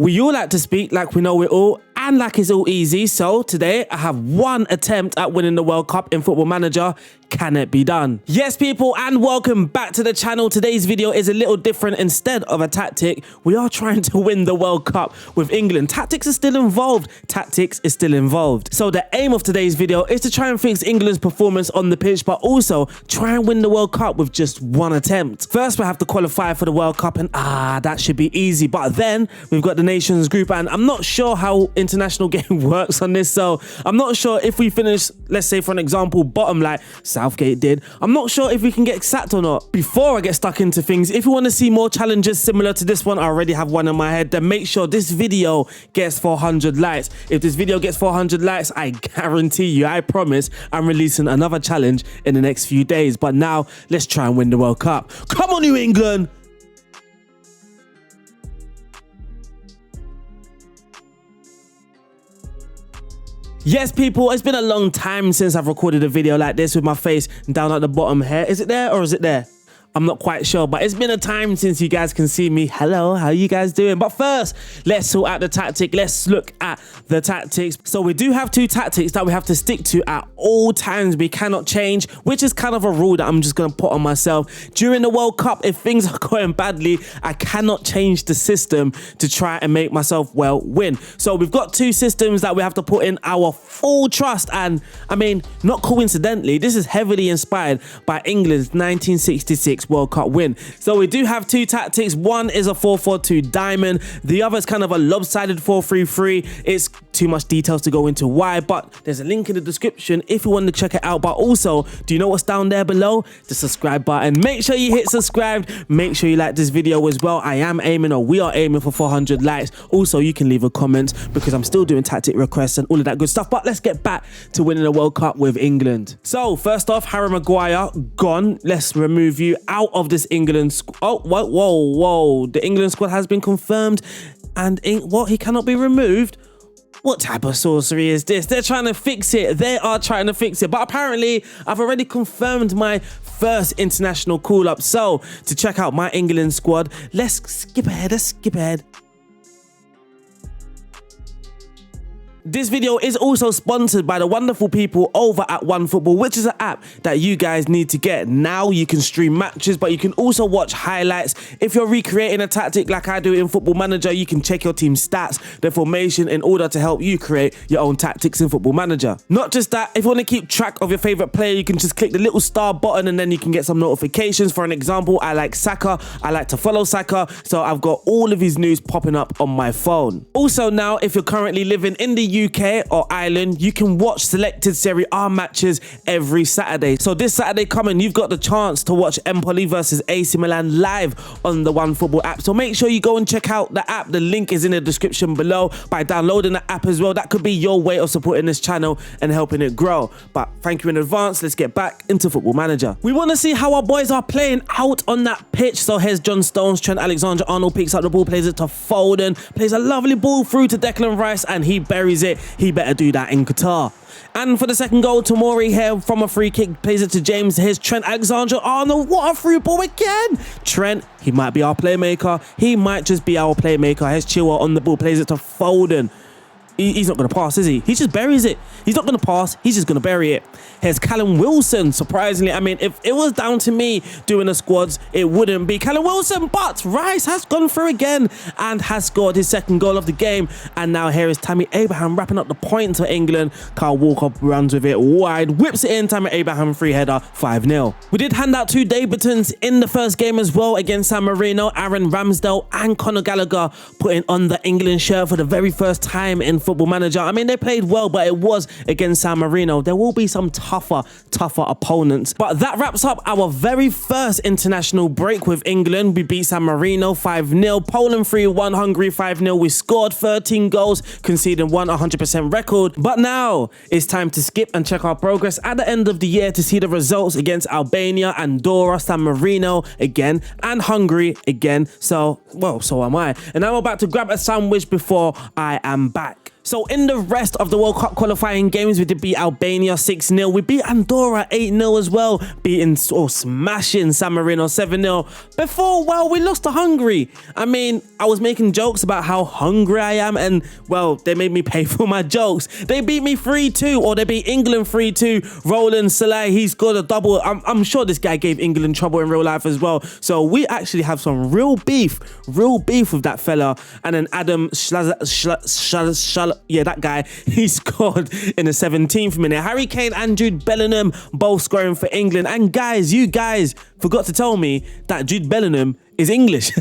We all like to speak like we know it all and like it's all easy. So today I have one attempt at winning the World Cup in Football Manager. Can it be done? Yes, people, and welcome back to the channel. Today's video is a little different. Instead of a tactic, we are trying to win the World Cup with England. Tactics are still involved. Tactics is still involved. So the aim of today's video is to try and fix England's performance on the pitch, but also try and win the World Cup with just one attempt. First, we have to qualify for the World Cup, and that should be easy. But then we've got the Nations Group, and I'm not sure how international game works on this. So I'm not sure if we finish, let's say for an example, bottom like Southgate did. I'm not sure if we can get sacked or not. Before I get stuck into things, if you want to see more challenges similar to this one, I already have one in my head, then make sure this video gets 400 likes. If this video gets 400 likes, I guarantee you, I promise, I'm releasing another challenge in the next few days. But now, let's try and win the World Cup. Come on, you England! Yes, people, it's been a long time since I've recorded a video like this with my face down at the bottom here. Is it there or is it there? I'm not quite sure, but it's been a time since you guys can see me. Hello, how you guys doing? But first, let's sort out the tactic. Let's look at the tactics. So we do have two tactics that we have to stick to at all times. We cannot change, which is kind of a rule that I'm just going to put on myself. During the World Cup, if things are going badly, I cannot change the system to try and make myself, well, win. So we've got two systems that we have to put in our full trust. And I mean, not coincidentally, this is heavily inspired by England's 1966 World Cup win. So we do have two tactics. One is a 4-4-2 diamond. The other is kind of a lopsided 4-3-3. It's too much details to go into why, but there's a link in the description if you want to check it out. But also, do you know what's down there below? The subscribe button. Make sure you hit subscribe. Make sure you like this video as well. I am aiming, or we are aiming for 400 likes. Also, you can leave a comment because I'm still doing tactic requests and all of that good stuff. But let's get back to winning the World Cup with England. So first off, Harry Maguire gone. Let's remove you out of this England squad. Oh, whoa. The England squad has been confirmed and what? He cannot be removed? What type of sorcery is this? They're trying to fix it. They are trying to fix it. But apparently, I've already confirmed my first international call-up. So, to check out my England squad, let's skip ahead. This video is also sponsored by the wonderful people over at OneFootball, which is an app that you guys need to get. Now you can stream matches, but you can also watch highlights. If you're recreating a tactic like I do in Football Manager, you can check your team's stats, their formation, in order to help you create your own tactics in Football Manager. Not just that, if you want to keep track of your favorite player, you can just click the little star button and then you can get some notifications. For an example, I like Saka. I like to follow Saka, so I've got all of his news popping up on my phone. Also now, if you're currently living in the UK or Ireland, you can watch selected Serie A matches every Saturday. So this Saturday coming, you've got the chance to watch Empoli versus AC Milan live on the OneFootball app. So make sure you go and check out the app. The link is in the description below. By downloading the app as well, that could be your way of supporting this channel and helping it grow. But thank you in advance. Let's get back into Football Manager. We want to see how our boys are playing out on that pitch. So here's John Stones. Trent Alexander-Arnold picks up the ball, plays it to Foden, plays a lovely ball through to Declan Rice, and he buries it. He better do that in Qatar. And for the second goal, Tomori here from a free kick, plays it to James. Here's Trent Alexander-Arnold. What a through ball again. Trent, he might be our playmaker. He might just be our playmaker. Here's Chilwell on the ball, plays it to Foden. He's not going to pass, is he? He just buries it. He's not going to pass. He's just going to bury it. Here's Callum Wilson. Surprisingly, I mean, if it was down to me doing the squads, it wouldn't be Callum Wilson. But Rice has gone through again and has scored his second goal of the game. And now here is Tammy Abraham wrapping up the points for England. Kyle Walker runs with it wide, whips it in. Tammy Abraham free header, 5-0. We did hand out two debutants in the first game as well against San Marino. Aaron Ramsdale and Conor Gallagher putting on the England shirt for the very first time in Football Manager. I mean, they played well, but it was against San Marino. There will be some tougher opponents. But that wraps up our very first international break with England. We beat San Marino 5-0, Poland 3-1, Hungary 5-0. We scored 13 goals, conceding 100% record. But now it's time to skip and check our progress at the end of the year to see the results against Albania, Andorra, San Marino again, and Hungary again. So, well, so am I. And I'm about to grab a sandwich before I am back. So in the rest of the World Cup qualifying games, we did beat Albania 6-0. We beat Andorra 8-0 as well, beating or smashing San Marino 7-0. Before, well, we lost to Hungary. I mean, I was making jokes about how hungry I am, and well, they made me pay for my jokes. They beat me 3-2, or they beat England 3-2. Roland Salah, he scored a double. I'm sure this guy gave England trouble in real life as well. So we actually have some real beef with that fella. And then Adam yeah, that guy, he scored in the 17th minute. Harry Kane and Jude Bellingham both scoring for England. And guys, you guys forgot to tell me that Jude Bellingham is English.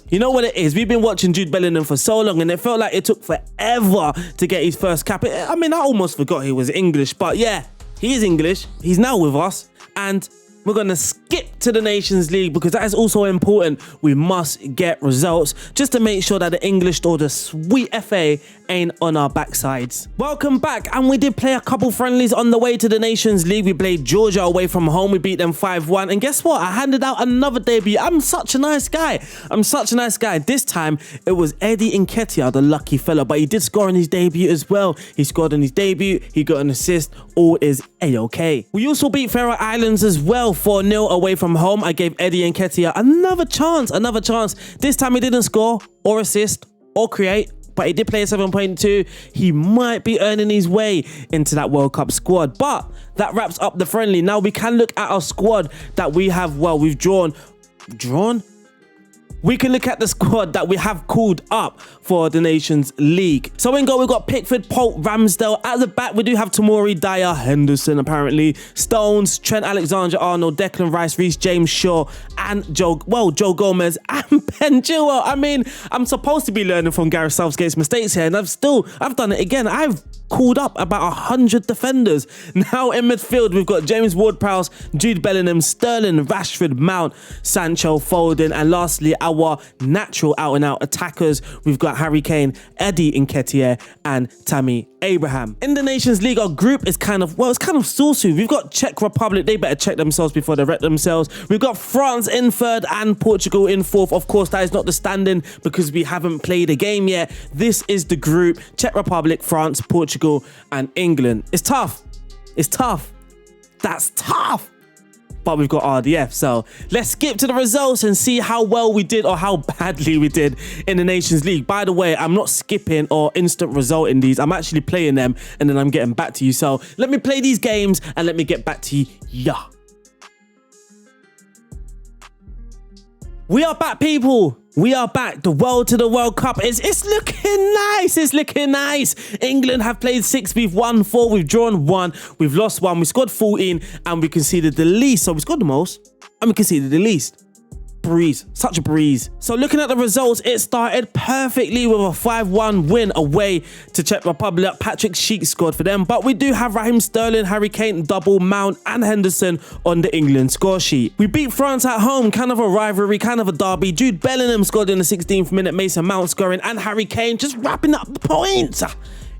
You know what it is? We've been watching Jude Bellingham for so long, and it felt like it took forever to get his first cap. I mean, I almost forgot he was English, but yeah, he is English. He's now with us, and we're going to skip to the Nations League because that is also important. We must get results just to make sure that the English or the sweet FA ain't on our backsides. Welcome back, and we did play a couple friendlies on the way to the Nations League. We played Georgia away from home. We beat them 5-1, and guess what? I handed out another debut. I'm such a nice guy. This time, it was Eddie Nketiah, the lucky fella, but he did score in his debut as well. He scored in his debut. He got an assist. All is A-okay. We also beat Faroe Islands as well, 4-0 away from home. I gave Eddie Nketiah another chance. This time he didn't score or assist or create, but he did play a 7.2. He might be earning his way into that World Cup squad. But that wraps up the friendly. Now we can look at our squad that we have, well, we've drawn? We can look at the squad that we have called up for the Nations League. So in goal, we've got Pickford, Pope, Ramsdale. At the back, we do have Tomori, Dyer, Henderson, apparently, Stones, Trent Alexander-Arnold, Declan Rice, Reece James, Shaw, and Joe Gomez, and Ben Chilwell. I mean, I'm supposed to be learning from Gareth Southgate's mistakes here, and I've done it again. I've called up about 100 defenders. Now in midfield, we've got James Ward-Prowse, Jude Bellingham, Sterling, Rashford, Mount, Sancho, Foden, and lastly, our natural out-and-out attackers. We've got Harry Kane, Eddie Nketiah, and Tammy Abraham. In the Nations League, our group is kind of saucy. We've got Czech Republic. They better check themselves before they wreck themselves. We've got France in third and Portugal in fourth. Of course, that is not the standing because we haven't played a game yet. This is the group: Czech Republic, France, Portugal, and England. It's tough. That's tough. But we've got RDF. So let's skip to the results and see how well we did or how badly we did in the Nations League. By the way, I'm not skipping or instant resulting these. I'm actually playing them and then I'm getting back to you. So let me play these games and let me get back to you. Yeah. We are back, people. We are back. The world to the World Cup. It's looking nice. England have played 6. We've won 4. We've drawn 1. We've lost 1. We scored 14 and we conceded the least. So we scored the most and we conceded the least. Breeze. Such a breeze. So looking at the results, it started perfectly with a 5-1 win away to Czech Republic. Patrick Schick scored for them, but we do have Raheem Sterling, Harry Kane, Double, Mount, and Henderson on the England score sheet. We beat France at home, kind of a rivalry, kind of a derby. Jude Bellingham scored in the 16th minute, Mason Mount scoring, and Harry Kane just wrapping up the points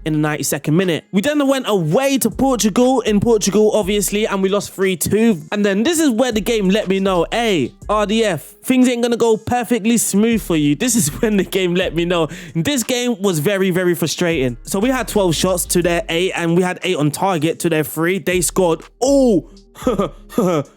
in the 92nd minute. We then went away to Portugal, obviously, and we lost 3-2. And then this is where the game let me know, hey, RDF, things ain't gonna go perfectly smooth for you. This is when the game let me know. This game was very, very frustrating. So we had 12 shots to their 8, and we had 8 on target to their 3. They scored all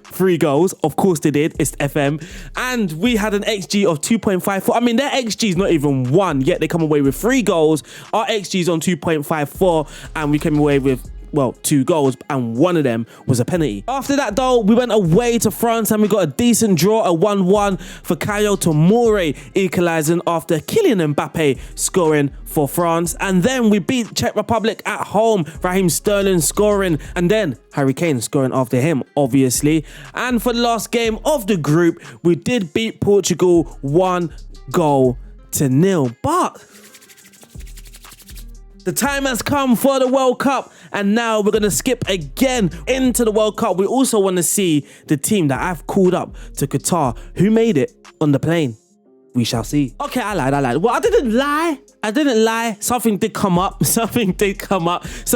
3 goals. Of course they did. It's FM. And we had an XG of 2.54. I mean, their XG is not even 1, yet they come away with 3 goals. Our XG is on 2.54, and we came away with, well, 2 goals, and one of them was a penalty. After that, though, we went away to France and we got a decent draw, a 1-1 for Kayo Tomori equalising after Kylian Mbappe scoring for France. And then we beat Czech Republic at home, Raheem Sterling scoring, and then Harry Kane scoring after him, obviously. And for the last game of the group, we did beat Portugal 1-0. But the time has come for the World Cup, and now we're going to skip again into the World Cup. We also want to see the team that I've called up to Qatar. Who made it on the plane? We shall see. Okay, I lied. Well, I didn't lie. Something did come up. So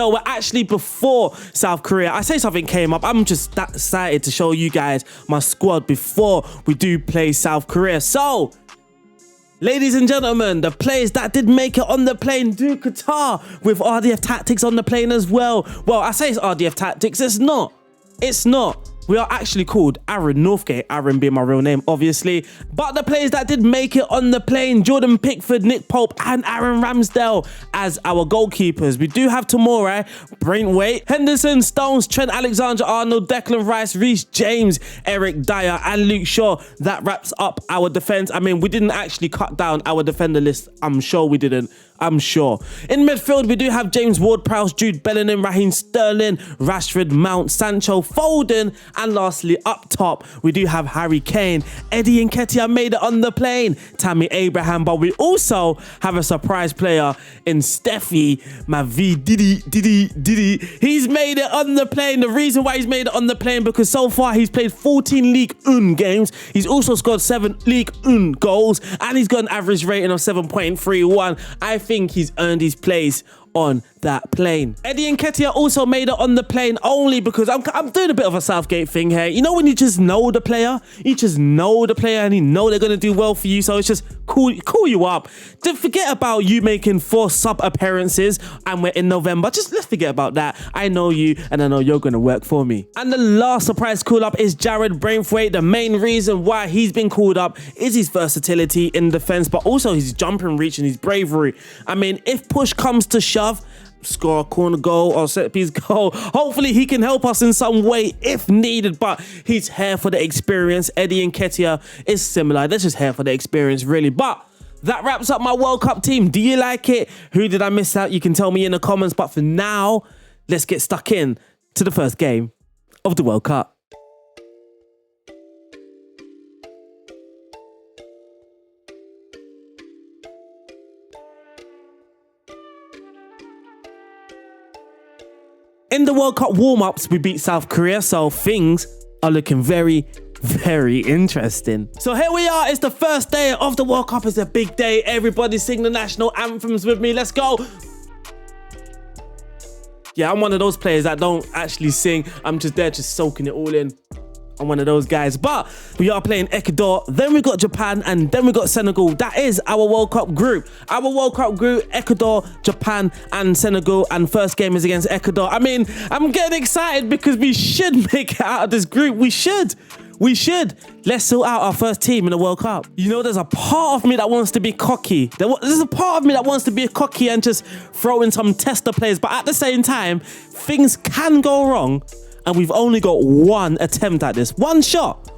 we're actually before South Korea. I say something came up. I'm just that excited to show you guys my squad before we do play South Korea. So Ladies and gentlemen, the players that did make it on the plane to Qatar with RDF Tactics on the plane as well. Well, I say it's RDF Tactics, it's not. It's not. We are actually called Aaron Northgate, Aaron being my real name, obviously. But the players that did make it on the plane, Jordan Pickford, Nick Pope, and Aaron Ramsdale as our goalkeepers. We do have Tomori, Braithwaite, Henderson, Stones, Trent Alexander-Arnold, Declan Rice, Reece James, Eric Dyer, and Luke Shaw. That wraps up our defence. I mean, we didn't actually cut down our defender list. I'm sure we didn't. I'm sure. In midfield, we do have James Ward-Prowse, Jude Bellingham, Raheem Sterling, Rashford, Mount, Sancho, Foden, and lastly, up top, we do have Harry Kane. Eddie Nketiah made it on the plane. Tammy Abraham, but we also have a surprise player in Steffi Mavi Didi. He's made it on the plane. The reason why he's made it on the plane, because so far he's played 14 League 1 games. He's also scored 7 League 1 goals, and he's got an average rating of 7.31. I think he's earned his place on that plane. Eddie Nketiah also made it on the plane only because I'm doing a bit of a Southgate thing here. You know when you just know the player? You just know the player and you know they're going to do well for you, so it's just cool you up. Don't forget about you making 4 sub appearances and we're in November. Just let's forget about that. I know you and I know you're going to work for me. And the last surprise call up is Jared Braithwaite. The main reason why he's been called up is his versatility in defense, but also his jumping reach and his bravery. I mean, if push comes to shove, score a corner goal or set piece goal, hopefully he can help us in some way if needed, but he's here for the experience. Eddie Nketiah is similar. They're just here for the experience, really. But that wraps up my World Cup team. Do you like it? Who did I miss out? You can tell me in the comments. But for now, let's get stuck in to the first game of the World Cup. In the World Cup warm-ups, we beat South Korea, so things are looking very, very interesting. So here we are. It's the first day of the World Cup. It's a big day. Everybody sing the national anthems with me. Let's go. Yeah, I'm one of those players that don't actually sing. I'm just there just soaking it all in. I'm one of those guys. But we are playing Ecuador, then we got Japan, and then we got Senegal. That is our World Cup group. Our World Cup group, Ecuador, Japan, and Senegal. And first game is against Ecuador. I mean, I'm getting excited because we should make it out of this group. We should. Let's sort out our first team in the World Cup. You know, there's a part of me that wants to be cocky. There's a part of me that wants to be cocky and just throw in some tester players. But at the same time, things can go wrong. And we've only got one attempt at this. One shot.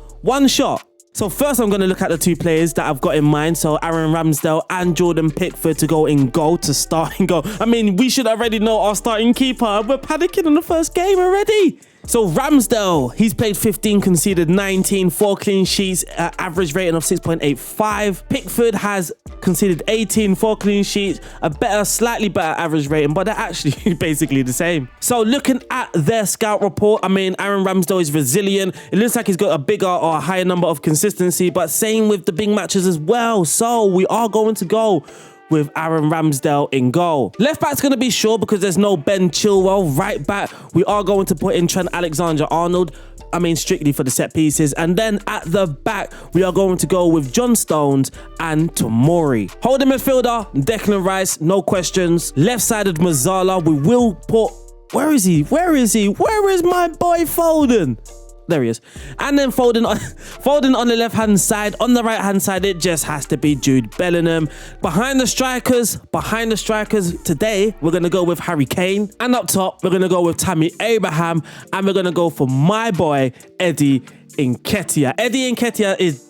So first I'm going to look at the 2 players that I've got in mind. So Aaron Ramsdale and Jordan Pickford to go in goal, to start in goal. I mean, we should already know our starting keeper. We're panicking in the first game already. So Ramsdale, he's played 15, conceded 19, 4 clean sheets, average rating of 6.85. Pickford has conceded 18, 4 clean sheets, slightly better average rating, but they're actually basically the same. So looking at their scout report, I mean, Aaron Ramsdale is resilient. It looks like he's got a bigger or a higher number of consistency, but same with the big matches as well. So we are going to go with Aaron Ramsdale in goal. Left back's going to be Shaw because there's no Ben Chilwell. Right back, we are going to put in Trent Alexander-Arnold. I mean, strictly for the set pieces. And then at the back, we are going to go with John Stones and Tomori. Holding midfielder, Declan Rice, no questions. Left-sided Mazzala, we will put... Where is he? Where is my boy Foden? There he is. And then Foden on the left-hand side. On the right-hand side, it just has to be Jude Bellingham. Behind the strikers, today, we're going to go with Harry Kane. And up top, we're going to go with Tammy Abraham. And we're going to go for my boy, Eddie Nketiah. Eddie Nketiah is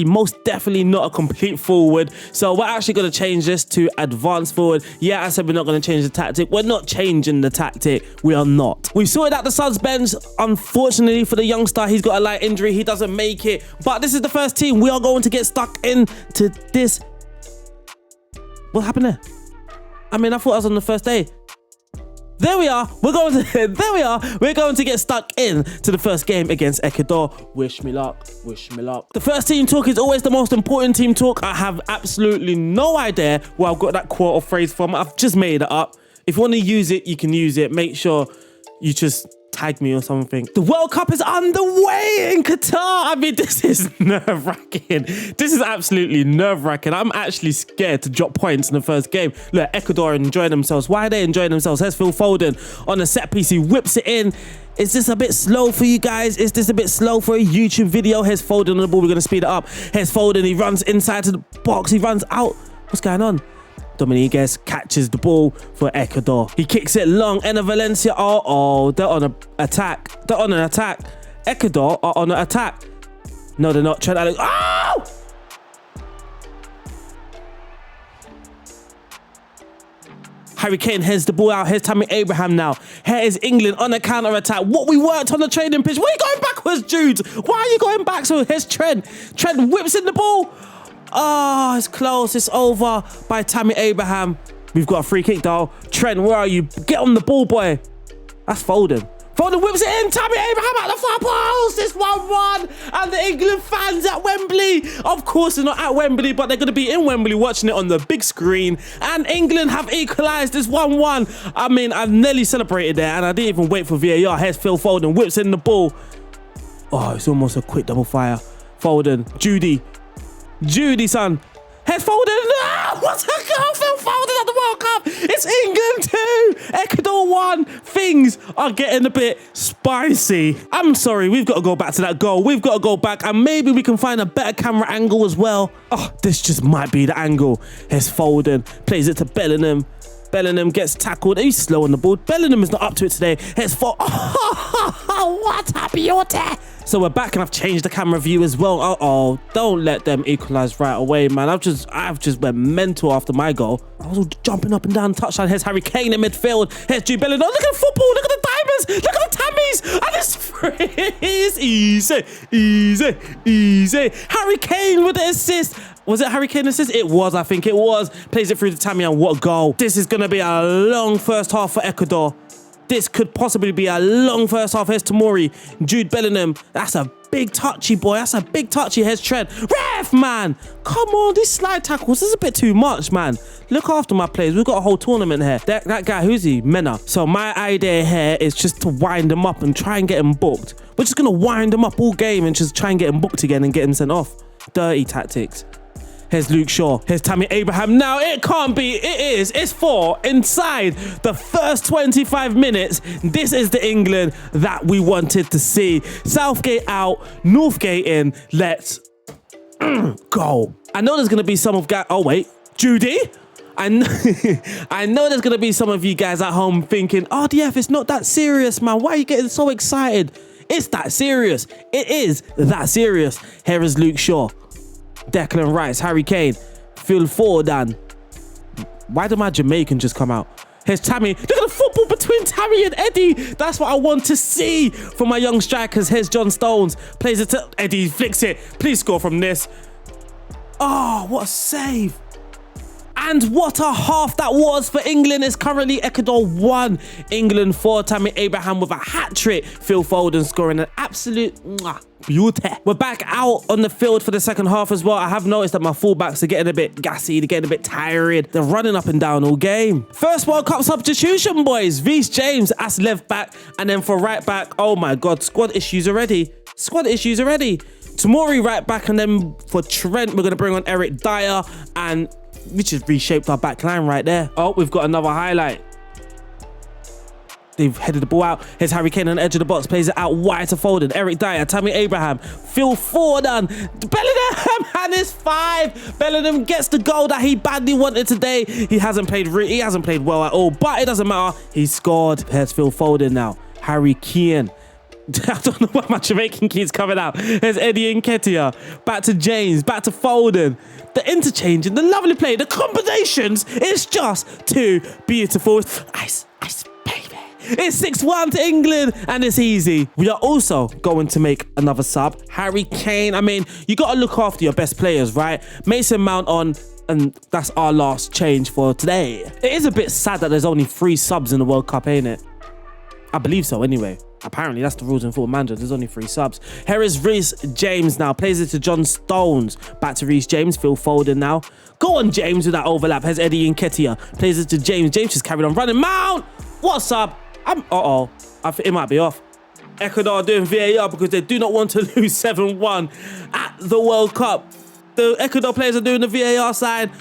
most definitely not a complete forward. So we're actually going to change this to advanced forward. Yeah, I said we're not going to change the tactic. We're not changing the tactic. We are not. We sorted out the subs bench. Unfortunately for the youngster, he's got a light injury. He doesn't make it. But this is the first team. We are going to get stuck into this. What happened there? I mean, I thought I was on the first day. There we are. We're going to get stuck in to the first game against Ecuador. Wish me luck. The first team talk is always the most important team talk. I have absolutely no idea where I've got that quote or phrase from. I've just made it up. If you want to use it, you can use it. Make sure you just tag me or something. The World Cup is underway in Qatar. I mean, this is nerve-wracking. This is absolutely nerve-wracking. I'm actually scared to drop points in the first game. Look, Ecuador enjoying themselves. Why are they enjoying themselves? Here's Phil Foden on a set piece. He whips it in. Is this a bit slow for you guys? Is this a bit slow for a YouTube video? Here's Foden on the ball. We're going to speed it up. Here's Foden. He runs inside to the box. He runs out. What's going on? Dominguez catches the ball for Ecuador. He kicks it long. Enner Valencia. Oh, they're on an attack. They're on an attack. Ecuador are on an attack. No, they're not. Trent Alex. Oh! Harry Kane heads the ball out. Here's Tammy Abraham now. Here is England on a counter-attack. What we worked on the training pitch. Why are you going backwards, Jude? Why are you going back? So here's Trent. Trent whips in the ball. Oh, it's close. It's over by Tammy Abraham. We've got a free kick, though. Trent, where are you? Get on the ball, boy. That's Foden. Foden whips it in. Tammy Abraham at the far post. It's 1-1. And the England fans at Wembley. Of course, they're not at Wembley, but they're going to be in Wembley watching it on the big screen. And England have equalised. It's 1-1. I mean, I've nearly celebrated there, and I didn't even wait for VAR. Here's Phil Foden. Whips in the ball. Oh, it's almost a quick double fire. Foden. Judy, son. Here's Foden. Ah, what a goal, Phil Foden at the World Cup. It's England 2, Ecuador 1. Things are getting a bit spicy. I'm sorry, we've got to go back to that goal. We've got to go back, and maybe we can find a better camera angle as well. Oh, this just might be the angle. Here's Foden. Plays it to Bellingham. Bellingham gets tackled. He's slow on the ball. Bellingham is not up to it today. Here's Foden. Oh, what a beauty. So we're back, and I've changed the camera view as well. Uh-oh, don't let them equalise right away, man. I've just went mental after my goal. I was all jumping up and down the touchline. Here's Harry Kane in midfield. Here's Jude Bellingham. Oh, look at the football. Look at the diamonds. Look at the Tammies. And it's free. Easy. Harry Kane with the assist. Was it Harry Kane assist? It was, I think it was. Plays it through to Tammy, and what a goal. This is going to be a long first half for Ecuador. This could possibly be a long first half. Here's Tomori. Jude Bellingham. That's a big touchy, boy. That's a big touchy. Here's Trent. Ref, man. Come on, these slide tackles. This is a bit too much, man. Look after my players. We've got a whole tournament here. That guy, who's he? Mena. So my idea here is just to wind him up and try and get him booked. We're just going to wind him up all game and just try and get him booked again and get him sent off. Dirty tactics. Here's Luke Shaw. Here's Tammy Abraham. Now, it can't be. It is. It's 4 inside the first 25 minutes. This is the England that we wanted to see. Southgate out. Northgate in. Let's go. I know there's going to be some of guys. Oh, wait. Judy? I know there's going to be some of you guys at home thinking, RDF, it's not that serious, man. Why are you getting so excited? It's that serious. It is that serious. Here is Luke Shaw. Declan Rice, Harry Kane, Phil Foden. Why did my Jamaican just come out? Here's Tammy. Look at the football between Tammy and Eddie. That's what I want to see from my young strikers. Here's John Stones. Plays it to Eddie, flicks it. Please score from this. Oh, what a save. And what a half that was for England. It's currently Ecuador 1, England 4. Tammy Abraham with a hat-trick. Phil Foden scoring an absolute beauty. We're back out on the field for the second half as well. I have noticed that my fullbacks are getting a bit gassy. They're getting a bit tired. They're running up and down all game. First World Cup substitution, boys. Reece James as left back. And then for right back, oh my God, squad issues already. Tomori right back. And then for Trent, we're going to bring on Eric Dyer. And we just reshaped our back line right there. Oh, we've got another highlight. They've headed the ball out. Here's Harry Kane on the edge of the box. Plays it out wide to Foden. Eric Dyer, Tammy Abraham, Phil Foden, Bellingham, and it's 5. Bellingham gets the goal that he badly wanted today. He hasn't played well at all, but it doesn't matter. He scored. Here's Phil Foden now. Harry Kane. I don't know why my Jamaican keeps coming out. There's Eddie Nketiah. Back to James. Back to Foden. The interchanging, the lovely play, the combinations. It's just too beautiful. Ice, baby. It's 6-1 to England, and it's easy. We are also going to make another sub. Harry Kane. I mean, you got to look after your best players, right? Mason Mount on, and that's our last change for today. It is a bit sad that there's only 3 subs in the World Cup, ain't it? I believe so anyway. Apparently, that's the rules in Football Manager. There's only 3 subs. Here is Reece James now. Plays it to John Stones. Back to Reece James. Phil Foden now. Go on, James, with that overlap. Here's Eddie Nketiah. Plays it to James. James just carried on running. Mount! What's up? Uh-oh. I think it might be off. Ecuador are doing VAR because they do not want to lose 7-1 at the World Cup. The Ecuador players are doing the VAR sign.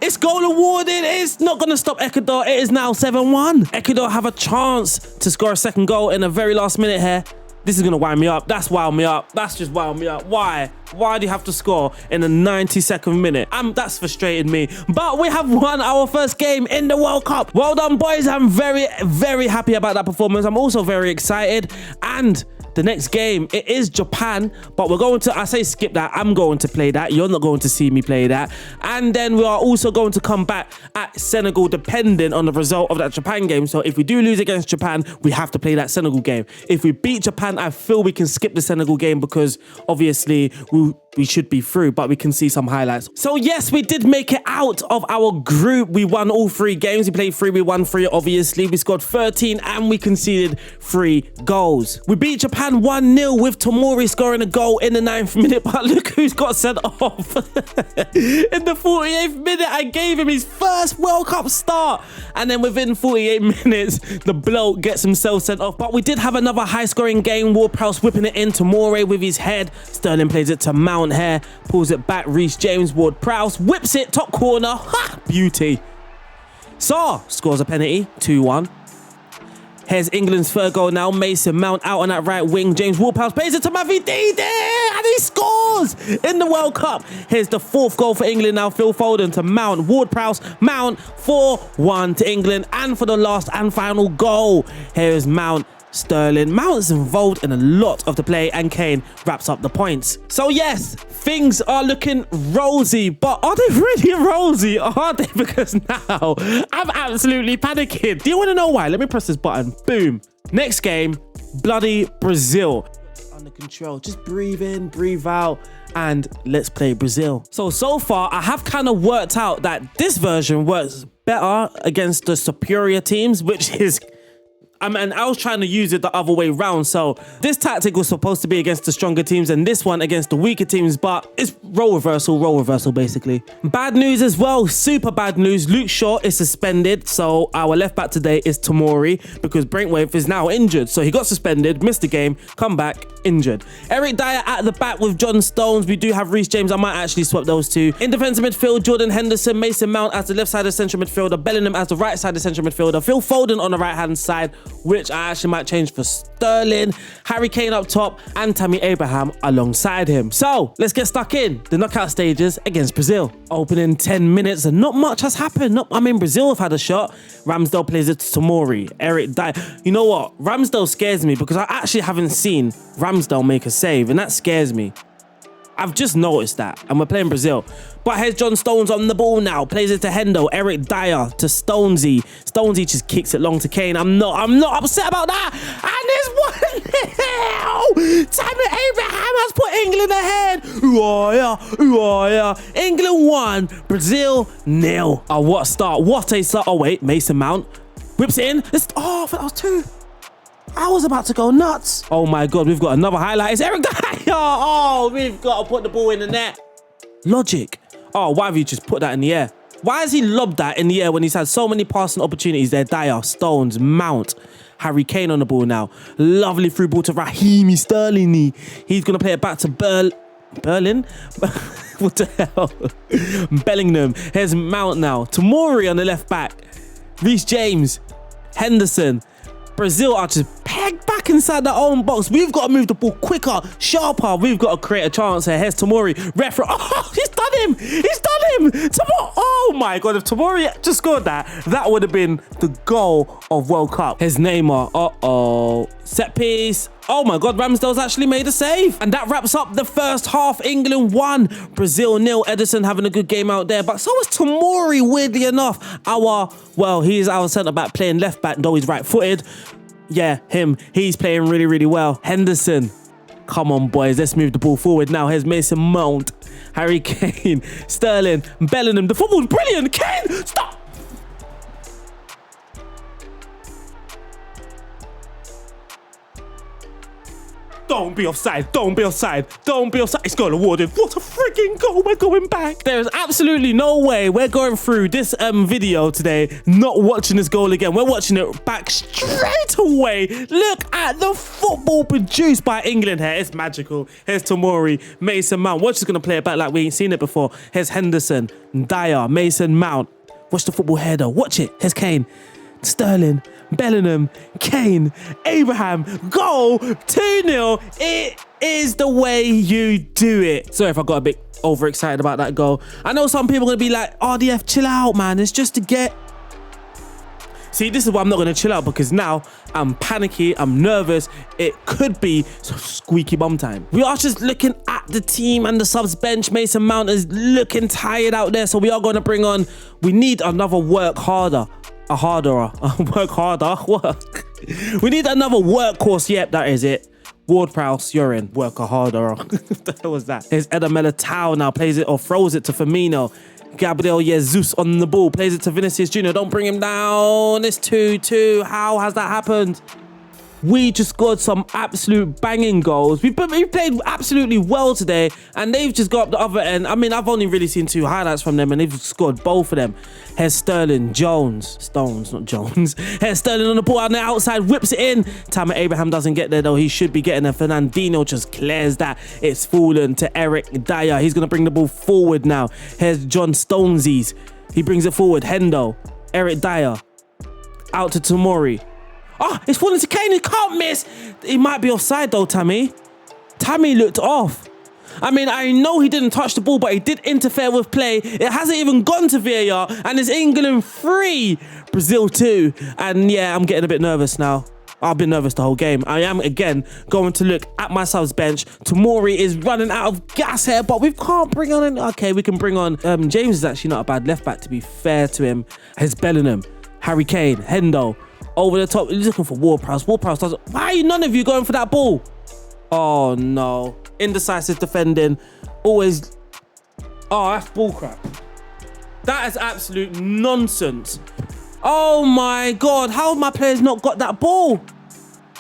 It's goal awarded. It's not going to stop Ecuador. It is now 7-1. Ecuador have a chance to score a second goal in the very last minute here. This is going to wind me up. That's wound me up. That's just wound me up. Why? Why do you have to score in the 92nd minute? That's frustrated me. But we have won our first game in the World Cup. Well done, boys. I'm very, very happy about that performance. I'm also very excited. And the next game, it is Japan, but we're going to, I say skip that, I'm going to play that. You're not going to see me play that. And then we are also going to come back at Senegal, depending on the result of that Japan game. So if we do lose against Japan, we have to play that Senegal game. If we beat Japan, I feel we can skip the Senegal game because obviously we should be through, but we can see some highlights. So yes, we did make it out of our group. We won all 3 games. We played 3, we won 3, obviously. We scored 13 and we conceded 3 goals. We beat Japan 1-0 with Tomori scoring a goal in the 9th minute, but look who's got sent off. In the 48th minute, I gave him his first World Cup start. And then within 48 minutes, the bloke gets himself sent off. But we did have another high-scoring game. Ward-Prowse whipping it in. Tomori with his head. Sterling plays it to Mount here. Pulls it back. Reece James, Ward-Prowse whips it. Top corner. Ha! Beauty. Saar scores a penalty. 2-1. Here's England's third goal now. Mason Mount out on that right wing. James Ward-Prowse plays it to Mavidide and he scores in the World Cup. Here's the 4th goal for England now. Phil Foden to Mount. Ward-Prowse, Mount, 4-1 to England. And for the last and final goal, here is Mount. Sterling. Mount's involved in a lot of the play and Kane wraps up the points. So yes, things are looking rosy, but are they really rosy? Are they? Because now I'm absolutely panicking. Do you want to know why? Let me press this button. Boom. Next game, bloody Brazil. Under control. Just breathe in, breathe out, and let's play Brazil. So far, I have kind of worked out that this version works better against the superior teams, which is... I was trying to use it the other way round. So this tactic was supposed to be against the stronger teams and this one against the weaker teams, but it's role reversal basically. Bad news as well, super bad news. Luke Shaw is suspended. So our left back today is Tomori because Braithwaite is now injured. So he got suspended, missed the game, come back, injured. Eric Dyer at the back with John Stones. We do have Reece James. I might actually swap those two. In defensive midfield, Jordan Henderson, Mason Mount as the left side of central midfielder, Bellingham as the right side of central midfielder, Phil Foden on the right hand side, which I actually might change for Sterling, Harry Kane up top, and Tammy Abraham alongside him. So let's get stuck in the knockout stages against Brazil. Opening 10 minutes and not much has happened. Brazil have had a shot. Ramsdale plays it to Tomori. Eric Dyer. You know what? Ramsdale scares me because I actually haven't seen Ramsdale make a save, and that scares me. I've just noticed that, and we're playing Brazil. But here's John Stones on the ball now. Plays it to Hendo. Eric Dyer to Stonesy. Stonesy just kicks it long to Kane. I'm not upset about that. And there's 1-0. Tammy Abraham has put England ahead. Ooh, yeah. England 1, Brazil 0. Oh, what a start. What a start. Oh, wait. Mason Mount whips it in. I thought that was 2. I was about to go nuts. Oh my God, we've got another highlight. It's Eric Dyer. Oh, we've got to put the ball in the net. Logic. Oh, why have you just put that in the air? Why has he lobbed that in the air when he's had so many passing opportunities there? Dyer, Stones, Mount, Harry Kane on the ball now. Lovely through ball to Raheem Sterling. He's going to play it back to Berlin? What the hell? Bellingham. Here's Mount now. Tomori on the left back. Reece James. Henderson. Brazil are just pegged back inside their own box. We've got to move the ball quicker, sharper. We've got to create a chance here. Here's Tomori. Referee. Oh, he's done him. He's done him. Oh my God. If Tomori just scored that would have been the goal of World Cup. Here's Neymar. Uh-oh. Set piece. Oh my God, Ramsdale's actually made a save. And that wraps up the first half. England 1, Brazil 0. Edison having a good game out there. But so is Tomori, weirdly enough. He's our centre-back playing left-back, though he's right-footed. Yeah, him. He's playing really, really well. Henderson. Come on, boys. Let's move the ball forward now. Here's Mason Mount. Harry Kane. Sterling. Bellingham. The football's brilliant. Kane, stop. Don't be offside. Don't be offside. Don't be offside. It's goal awarded. What a freaking goal. We're going back. There is absolutely no way we're going through this video today not watching this goal again. We're watching it back straight away. Look at the football produced by England here. It's magical. Here's Tomori, Mason Mount. We're just going to play it back like we ain't seen it before. Here's Henderson, Dyer, Mason Mount. Watch the football here though. Watch it. Here's Kane, Sterling, Bellingham, Kane, Abraham, goal, 2-0. It is the way you do it. Sorry if I got a bit overexcited about that goal. I know some people are going to be like, RDF, chill out, man. It's just to get... See, this is why I'm not going to chill out, because now I'm panicky, I'm nervous. It could be squeaky bum time. We are just looking at the team and the subs bench. Mason Mount is looking tired out there, so we are going to bring on... We need another work harder. Work harder. We need another workhorse. Yep, that is it. Ward-Prowse, you're in. Work harder. What the hell was that? Here's Eder Militao now. Plays it or throws it to Firmino. Gabriel Jesus on the ball. Plays it to Vinicius Jr. Don't bring him down. It's 2-2. How has that happened? We just scored some absolute banging goals. We played absolutely well today, and they've just got up the other end. I mean, I've only really seen 2 highlights from them, and they've scored both of them. Here's Sterling, Stones, not Jones. Here's Sterling on the ball on the outside, whips it in. Tammy Abraham doesn't get there, though. He should be getting there. Fernandinho just clears that. It's fallen to Eric Dyer. He's going to bring the ball forward now. Here's John Stonesies. He brings it forward. Hendo, Eric Dyer, out to Tomori. Oh, it's falling to Kane. He can't miss. He might be offside though, Tammy. Tammy looked off. I mean, I know he didn't touch the ball, but he did interfere with play. It hasn't even gone to VAR, and it's England 3, Brazil 2. And yeah, I'm getting a bit nervous now. I've been nervous the whole game. I am, again, going to look at my subs bench. Tomori is running out of gas here, but we can't bring on... Okay, we can bring on... James is actually not a bad left back, to be fair to him. Here's Bellingham, Harry Kane, Hendo. Over the top, he's looking for Ward-Prowse. Ward-Prowse doesn't... Why are you none of you going for that ball? Oh, no. Indecisive defending. Always... Oh, that's bullcrap. That is absolute nonsense. Oh, my God. How have my players not got that ball?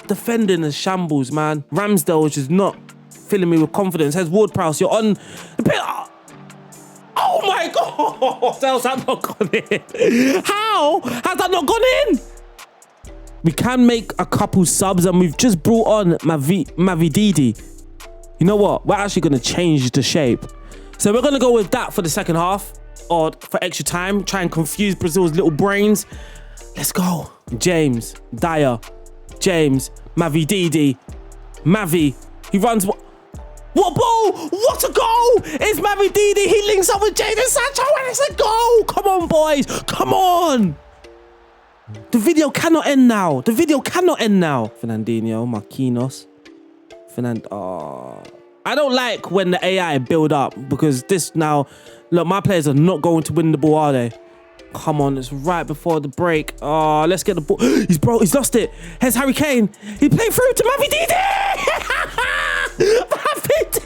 Defending is shambles, man. Ramsdale is just not filling me with confidence. Here's Ward-Prowse. You're on... Oh, my God. How's that not gone in? How has that not gone in? We can make a couple subs, and we've just brought on Mavididi. You know what? We're actually going to change the shape. So we're going to go with that for the second half, or for extra time. Try and confuse Brazil's little brains. Let's go. James, Dyer, James, Mavididi. Mavi, he runs... What ball? What a goal! It's Mavididi. He links up with James and Sancho, and it's a goal. Come on, boys. Come on. The video cannot end now. The video cannot end now. Fernandinho, Marquinhos. I don't like when the AI build up, because this now... Look, my players are not going to win the ball, are they? Come on, it's right before the break. Oh, let's get the ball. He's lost it. Here's Harry Kane. He played through to Mavididi. Mavididi.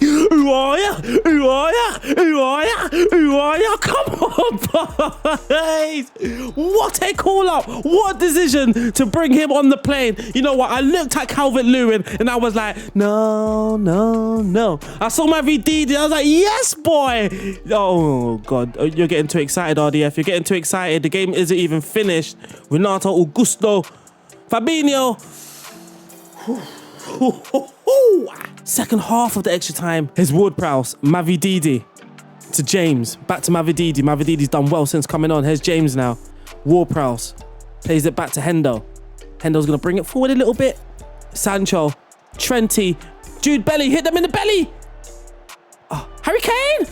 Who are ya? Who are ya? Who are ya? Who are ya? Come on, boys. What a call up. What a decision to bring him on the plane. You know what? I looked at Calvert-Lewin and I was like, no, no, no. I saw Mavididi. I was like, yes, boy. Oh, God. You're getting too excited, RDF. You're getting too excited. The game isn't even finished. Renato Augusto. Fabinho. Second half of the extra time. Here's Ward-Prowse. Mavididi to James. Back to Mavididi. Mavididi's done well since coming on. Here's James now. Ward-Prowse. Plays it back to Hendo. Hendo's going to bring it forward a little bit. Sancho. Trenty. Jude Belly. Hit them in the belly. Oh, Harry Kane.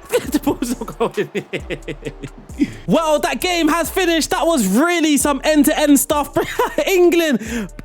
The ball's not going in. Well, that game has finished. That was really some end-to-end stuff. England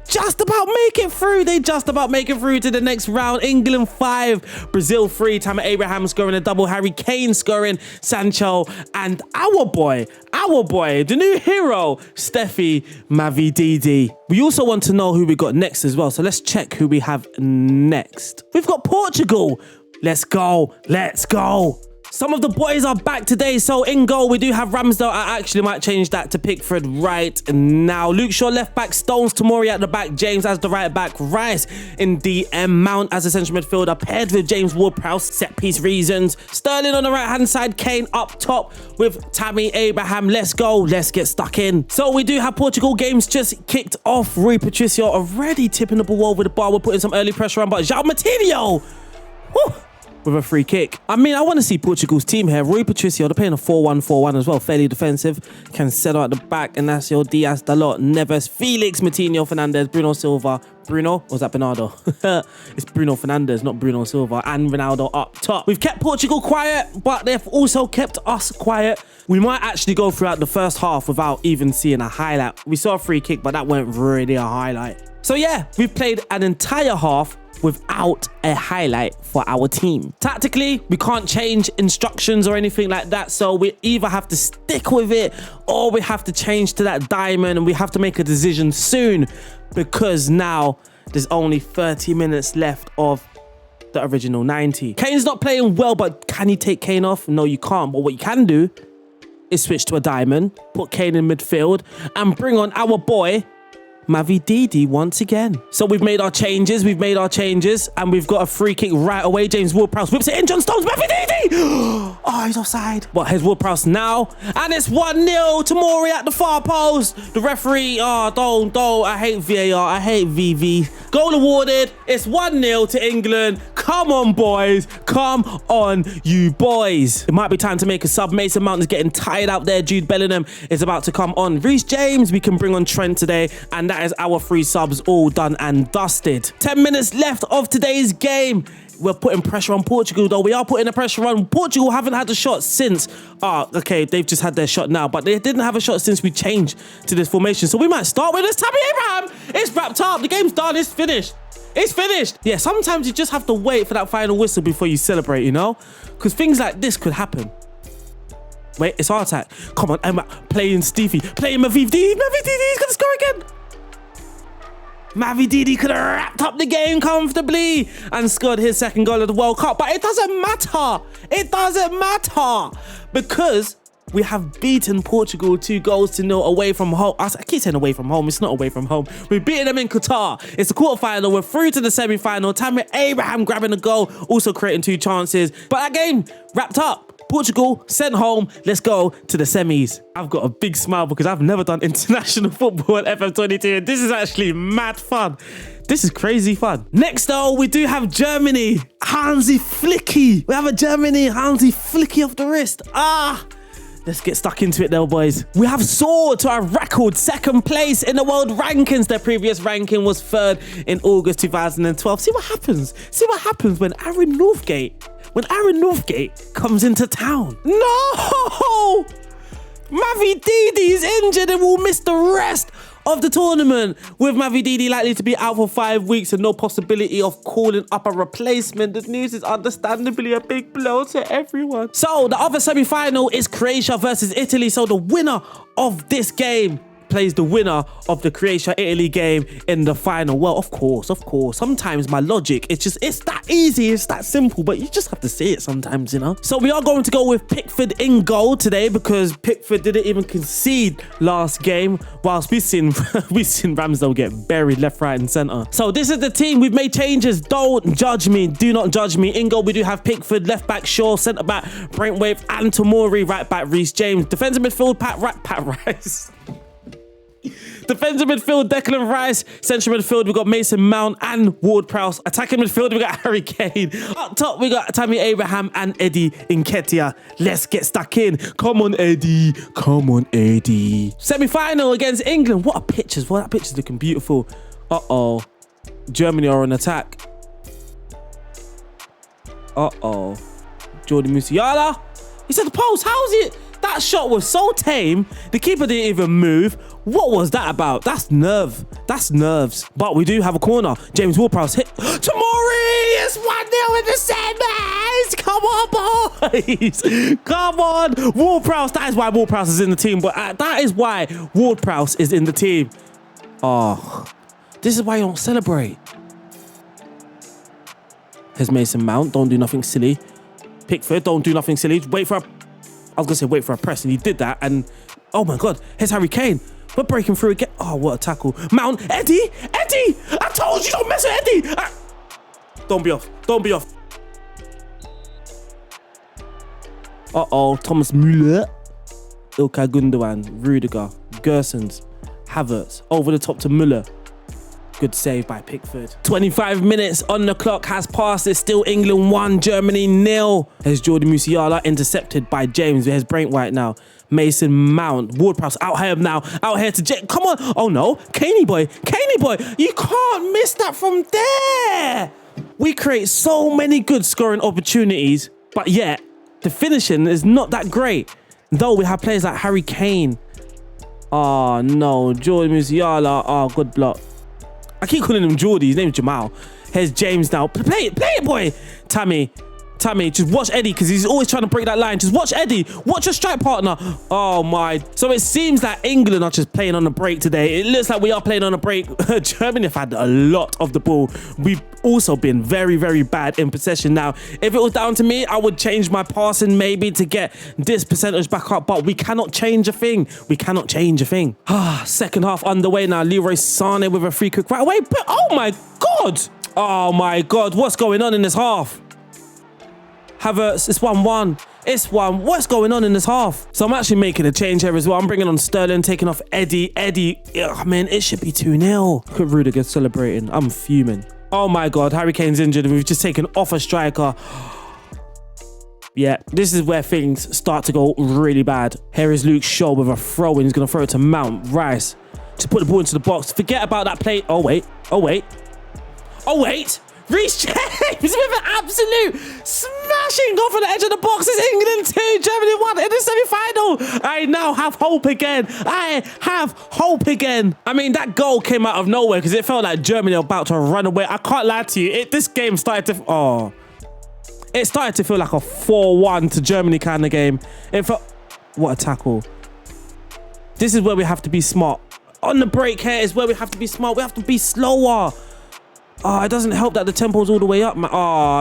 just about make it through. They just about make it through to the next round. England 5, Brazil 3. Tammy Abraham scoring a double. Harry Kane scoring. Sancho and our boy, the new hero, Steffi Mavididi. We also want to know who we got next as well. So let's check who we have next. We've got Portugal. Let's go. Let's go. Some of the boys are back today. So in goal, we do have Ramsdale. I actually might change that to Pickford right now. Luke Shaw left back, Stones, Tomori at the back, James as the right back, Rice in DM, Mount as a central midfielder, paired with James Ward-Prowse, set piece reasons. Sterling on the right hand side, Kane up top with Tammy Abraham. Let's go. Let's get stuck in. So we do have Portugal games just kicked off. Rui Patricio already tipping the ball over the bar. We're putting some early pressure on, but João Matinho, whew, with a free kick. I mean, I want to see Portugal's team here. Rui Patricio, they're playing a 4-1-4-1 as well. Fairly defensive. Cancelo at the back. Inacio, Diaz, Dalot, Neves, Felix, Matinho, Fernandes, Bruno Silva. Bruno? Or was that Bernardo? It's Bruno Fernandes, not Bruno Silva. And Ronaldo up top. We've kept Portugal quiet, but they've also kept us quiet. We might actually go throughout the first half without even seeing a highlight. We saw a free kick, but that weren't really a highlight. So yeah, we've played an entire half without a highlight for our team. Tactically, we can't change instructions or anything like that, so we either have to stick with it or we have to change to that diamond, and we have to make a decision soon because now there's only 30 minutes left of the original 90. Kane's not playing well, but can you take Kane off? No, you can't. But what you can do is switch to a diamond, put Kane in midfield, and bring on our boy Mavididi once again. So we've made our changes, and we've got a free kick right away. James Ward-Prowse whips it in, John Stones, Mavididi! Oh, he's offside. But here's Ward-Prowse now, and it's 1-0. Tomori at the far post. The referee, don't. I hate VAR, I hate VV. Goal awarded. It's 1-0 to England. Come on, boys. Come on, you boys. It might be time to make a sub. Mason Mount is getting tired out there. Jude Bellingham is about to come on. Reece James, we can bring on Trent today, and that is our 3 subs all done and dusted. 10 minutes left of today's game. We're putting pressure on Portugal, though. We are putting the pressure on. Portugal haven't had a shot since... okay, they've just had their shot now, but they didn't have a shot since we changed to this formation. So we might start with this. Tammy Abraham! It's wrapped up. The game's done. It's finished. It's finished. Yeah, sometimes you just have to wait for that final whistle before you celebrate, you know? Because things like this could happen. Wait, it's our attack. Come on, Emma. Playing Stevie. Playing Mavididi. Mavididi's going to score again. Mavididi could have wrapped up the game comfortably and scored his second goal of the World Cup. But it doesn't matter. It doesn't matter because we have beaten Portugal 2-0 away from home. I keep saying away from home. It's not away from home. We've beaten them in Qatar. It's the quarterfinal. We're through to the semi-final. Tammy Abraham grabbing a goal, also creating 2 chances. But that game wrapped up. Portugal sent home. Let's go to the semis. I've got a big smile because I've never done international football at FM22, and this is actually mad fun. This is crazy fun. Next though, we do have Germany. Hansi Flicky. We have a Germany Hansi Flicky off the wrist. Let's get stuck into it though, boys. We have soared to our record 2nd place in the world rankings. Their previous ranking was 3rd in August 2012. See what happens. See what happens when Aaron Northgate comes into town. No! Mavididi is injured and will miss the rest of the tournament, with Mavididi likely to be out for 5 weeks and no possibility of calling up a replacement. The news is understandably a big blow to everyone. So the other semi-final is Croatia versus Italy. So the winner of this game plays the winner of the Croatia-Italy game in the final. Well, of course. Sometimes my logic, it's that easy, it's that simple, but you just have to say it sometimes, you know? So we are going to go with Pickford in goal today because Pickford didn't even concede last game, whilst we've seen Ramsdale get buried left, right, and centre. So this is the team. We've made changes. Don't judge me. Do not judge me. In goal, we do have Pickford, left back Shaw, centre back Brentwaite and Tomori, right back Reece James, defensive midfield Pat Rice. Defensive midfield, Declan Rice. Central midfield, we've got Mason Mount and Ward-Prowse. Attacking midfield, we've got Harry Kane. Up top, we got Tammy Abraham and Eddie Nketiah. Let's get stuck in. Come on, Eddie. Come on, Eddie. Semi-final against England. What are pictures? Well, that picture's looking beautiful. Uh-oh. Germany are on attack. Uh-oh. Jordi Musiala. He's at the post. How's it? That shot was so tame. The keeper didn't even move. What was that about? That's nerve. That's nerves. But we do have a corner. James Ward-Prowse hit. Tomori! It's 1-0 in the semis! Come on, boys! Come on! Ward-Prowse. That is why Ward-Prowse is in the team. But that is why Ward-Prowse is in the team. Oh, this is why you don't celebrate. Here's Mason Mount. Don't do nothing silly. Pickford, don't do nothing silly. Wait for a press, and he did that. And oh my God, here's Harry Kane. We're breaking through again. Oh, what a tackle. Mount, Eddie. I told you don't mess with Eddie. Don't be off. Uh-oh, Thomas Müller. Ilkay Gundogan, Rudiger, Gersons, Havertz, over the top to Müller. Good save by Pickford. 25 minutes on the clock has passed. It's still England 1, Germany 0. There's Jordi Musiala intercepted by James. There's Braithwaite now. Mason Mount. Ward-Prowse out here to James. Come on. Oh no. Caney boy. You can't miss that from there. We create so many good scoring opportunities, but yet the finishing is not that great. Though we have players like Harry Kane. Oh no. Jordi Musiala. Oh, good block. I keep calling him Jordi. His name's Jamal. Here's James now. Play it, boy. Tammy, just watch Eddie because he's always trying to break that line. Just watch Eddie. Watch your strike partner. Oh, my. So it seems that England are just playing on the break today. It looks like we are playing on a break. Germany have had a lot of the ball. We've also been very, very bad in possession. Now, if it was down to me, I would change my passing maybe to get this percentage back up. But we cannot change a thing. Second half underway now. Leroy Sané with a free kick right away. But oh, my God. What's going on in this half? Havertz, it's 1-1. What's going on in this half? So I'm actually making a change here as well. I'm bringing on Sterling, taking off Eddie. Man, it should be 2-0. Look at Rudiger celebrating. I'm fuming. Oh my God, Harry Kane's injured and we've just taken off a striker. Yeah, this is where things start to go really bad. Here is Luke Shaw with a throw in. He's going to throw it to Mount. Rice. Just put the ball into the box. Forget about that play. Oh, wait. Reece James with an absolute smashing off on the edge of the box. It's England 2, Germany 1 in the semi-final. I now have hope again. I mean, that goal came out of nowhere because it felt like Germany were about to run away. I can't lie to you. This game started to... It started to feel like a 4-1 to Germany kind of game. It felt... What a tackle. This is where we have to be smart. On the break here is where we have to be smart. We have to be slower. It doesn't help that the tempo's all the way up, man.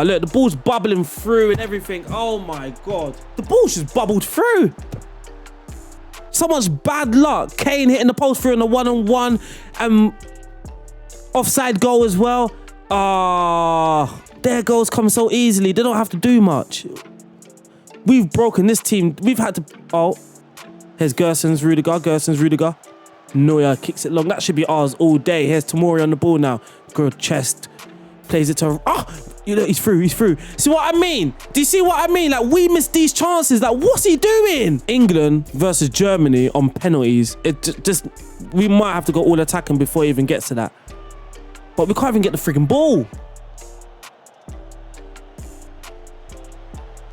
Look, the ball's bubbling through and everything. Oh, my God. The ball's just bubbled through. So much bad luck. Kane hitting the post through on the 1-on-1. Offside goal as well. Their goals come so easily. They don't have to do much. We've broken this team. We've had to... Here's Gersons, Rudiger. Neuer kicks it long. That should be ours all day. Here's Tomori on the ball now. Good chest. Plays it to... he's through. See what I mean? Do you see what I mean? Like, we missed these chances. Like, what's he doing? England versus Germany on penalties. We might have to go all attacking before he even gets to that. But we can't even get the freaking ball.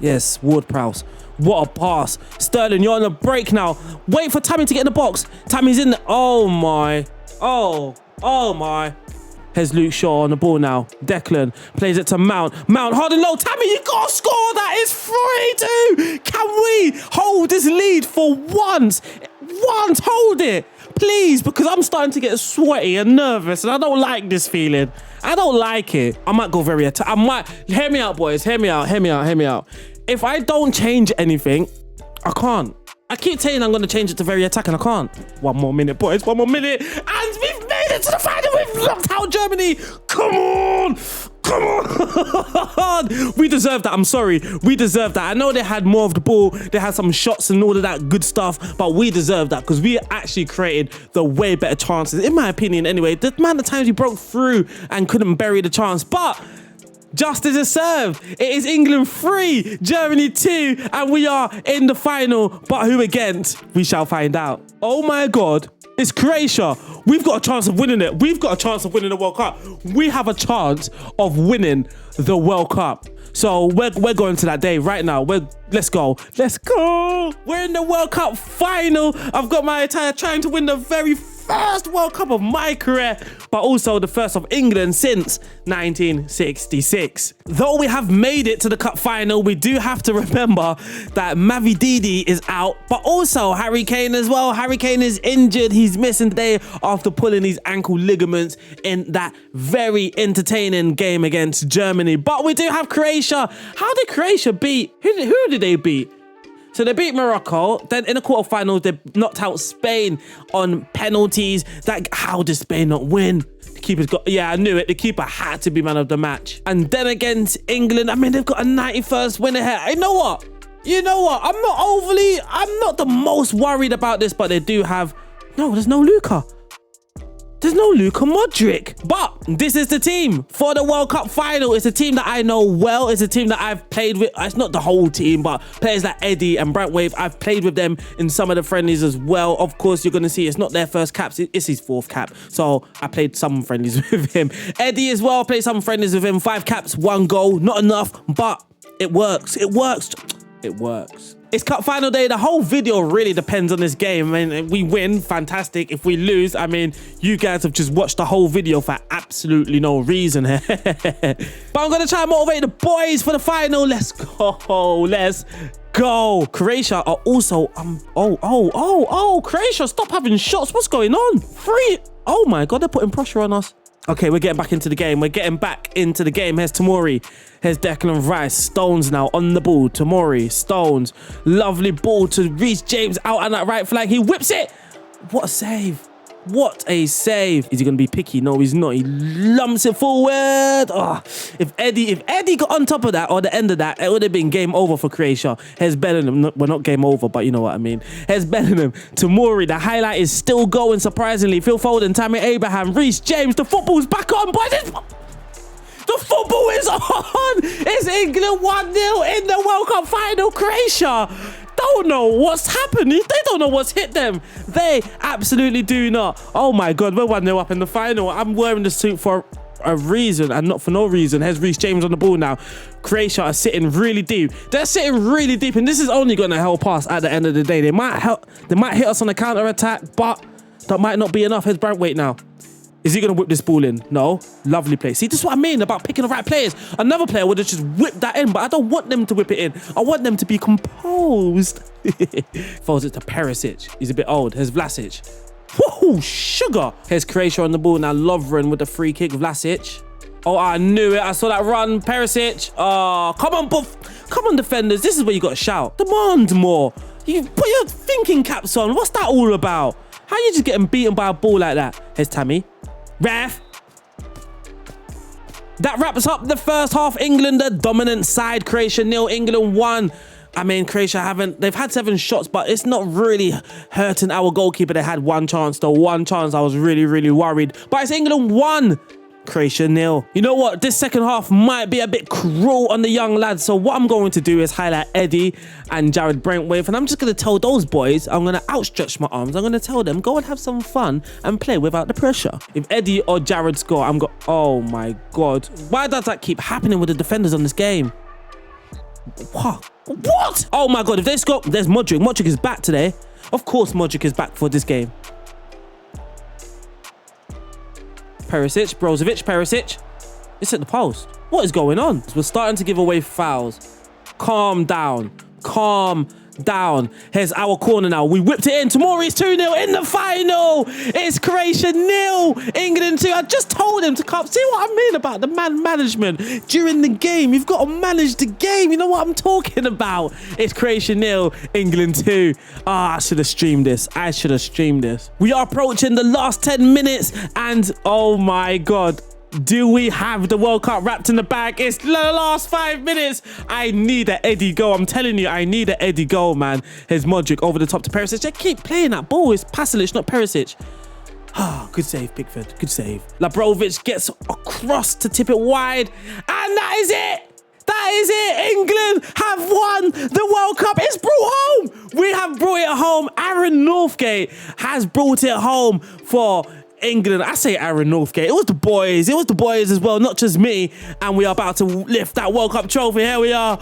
Yes, Ward-Prowse. What a pass. Sterling, you're on the break now. Wait for Tammy to get in the box. Tammy's in the... Oh, my. Here's Luke Shaw on the ball now. Declan plays it to Mount. Mount, hard and low. Tammy, you got to score. That is 3-2. Can we hold this lead for once? Hold it. Please, because I'm starting to get sweaty and nervous and I don't like this feeling. I don't like it. I might go very... Hear me out, boys. Hear me out. If I don't change anything, I can't. I keep saying I'm going to change it to very attacking. I can't. One more minute, boys. And we've made it to the final. We've knocked out Germany. Come on. We deserve that. I'm sorry. We deserve that. I know they had more of the ball. They had some shots and all of that good stuff. But we deserve that because we actually created the way better chances. In my opinion, anyway. The amount of times we broke through and couldn't bury the chance. But... justice is served. It is England 3, Germany 2, and we are in the final. But who against? We shall find out. Oh my God, it's Croatia. We've got a chance of winning it. We've got a chance of winning the World Cup. We have a chance of winning the World Cup. So we're going to that day right now. Let's go. We're in the World Cup final. I've got my attire trying to win the very first World Cup of my career, but also the first of England since 1966. Though we have made it to the cup final, we do have to remember that Mavi Didi is out, but also Harry Kane as well. Harry Kane is injured. He's missing today after pulling his ankle ligaments in that very entertaining game against Germany. But we do have Croatia. How did Croatia beat? Who did they beat? So they beat Morocco. Then in the quarterfinals, they knocked out Spain on penalties. How did Spain not win? The keeper's got, yeah, I knew it. The keeper had to be man of the match. And then against England, I mean, they've got a 91st winner here. You know what? I'm not the most worried about this, but they do have, there's no Luka. There's no Luka Modric. But this is the team for the World Cup final. It's a team that I know well. It's a team that I've played with. It's not the whole team, but players like Eddie and Brantwaite, I've played with them in some of the friendlies as well. Of course, you're going to see it's not their first caps. It's his fourth cap. So I played some friendlies with him. Eddie as well, played some friendlies with him. 5 caps, 1 goal. Not enough, but it works. It works. It works. It's cup final day. The whole video really depends on this game. I mean, if we win, fantastic. If we lose, I mean, you guys have just watched the whole video for absolutely no reason. But I'm going to try and motivate the boys for the final. Let's go. Let's go. Croatia are also, Croatia, stop having shots. What's going on? 3. Oh my God, they're putting pressure on us. Okay, we're getting back into the game. We're getting back into the game. Here's Tomori. Here's Declan Rice. Stones now on the ball. Tomori, Stones. Lovely ball to Reece James out on that right flank. He whips it. What a save. What a save. Is he going to be picky? No, he's not. He lumps it forward. Oh, if Eddie got on top of that or the end of that, it would have been game over for Croatia. Here's Bellingham. We're not game over, but you know what I mean. Here's Bellingham. Tomori. The highlight is still going, surprisingly. Phil Foden, Tammy Abraham, Reece James. The football's back on, boys. The football is on. It's England 1-0 in the World Cup final. Croatia don't know what's happening. They don't know what's hit them. They absolutely do not. Oh my God, we're 1-0 up in the final. I'm wearing the suit for a reason and not for no reason. Here's Reece James on the ball now. Croatia are sitting really deep. They're sitting really deep, and this is only going to help us at the end of the day. They might hit us on a counter attack, but that might not be enough. Here's Brantwaite now. Is he going to whip this ball in? No. Lovely play. See, this is what I mean about picking the right players. Another player would have just whipped that in, but I don't want them to whip it in. I want them to be composed. Folds it to Perisic. He's a bit old. Here's Vlasic. Whoa, sugar. Here's Croatia on the ball now. Lovren with the free kick. Vlasic. Oh, I knew it. I saw that run. Perisic. Oh, come on, come on, defenders. This is where you got to shout. Demand more. You put your thinking caps on. What's that all about? How are you just getting beaten by a ball like that? Here's Tammy. Ref. That wraps up the first half. England, the dominant side. Croatia 0, England 1. I mean, Croatia they've had 7 shots, but it's not really hurting our goalkeeper. They had 1 chance, though. 1 chance. I was really, really worried. But it's England 1. Croatia 0. You know what? This second half might be a bit cruel on the young lads. So what I'm going to do is highlight Eddie and Jared Brantwaite. And I'm just going to tell those boys, I'm going to outstretch my arms. I'm going to tell them, go and have some fun and play without the pressure. If Eddie or Jared score, oh my God. Why does that keep happening with the defenders on this game? What? Oh my God. If they score, there's Modric. Modric is back today. Of course, Modric is back for this game. Perisic, Brozovic, Perisic. It's at the post. What is going on? We're starting to give away fouls. Calm down. Calm down. Here's our corner now. We whipped it in. Tomori's 2-0 in the final. It's Croatia 0, England 2. I just told him to come. See what I mean about the man management during the game. You've got to manage the game. You know what I'm talking about. It's Croatia 0, England 2. I should have streamed this. I should have streamed this. We are approaching the last 10 minutes and oh my God. Do we have the World Cup wrapped in the bag? It's the last 5 minutes. I need an Eddie goal. I'm telling you, I need an Eddie goal, man. Here's Modric over the top to Perisic. They keep playing that ball. It's Pasalic, not Perisic. Good save, Pickford. Good save. Labrovic gets across to tip it wide. And that is it. That is it. England have won the World Cup. It's brought home. We have brought it home. Aaron Northgate has brought it home for England. I say Aaron Northgate. It was the boys. It was the boys as well, not just me. And we are about to lift that World Cup trophy. Here we are.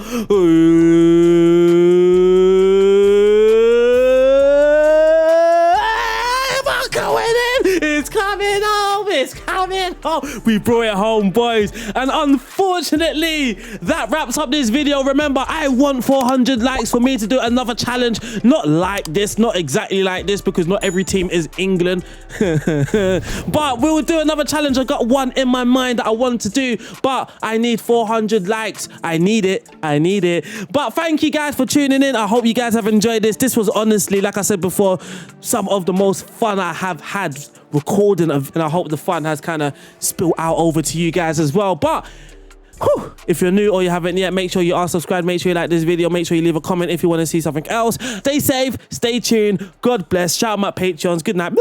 are going in. It's coming home. It's coming home. We brought it home, boys. And unfortunately, that wraps up this video. Remember, I want 400 likes for me to do another challenge. Not like this, not exactly like this, because not every team is England. But we will do another challenge. I got one in my mind that I want to do, but I need 400 likes. I need it. I need it. But thank you guys for tuning in. I hope you guys have enjoyed this. This was honestly, like I said before, some of the most fun I have had recording, and I hope the fun has kind of spilled out over to you guys as well. But whew, if you're new or you haven't yet, make sure you are subscribed. Make sure you like this video. Make sure you leave a comment if you want to see something else. Stay safe. Stay tuned. God bless. Shout out my Patreons. Good night.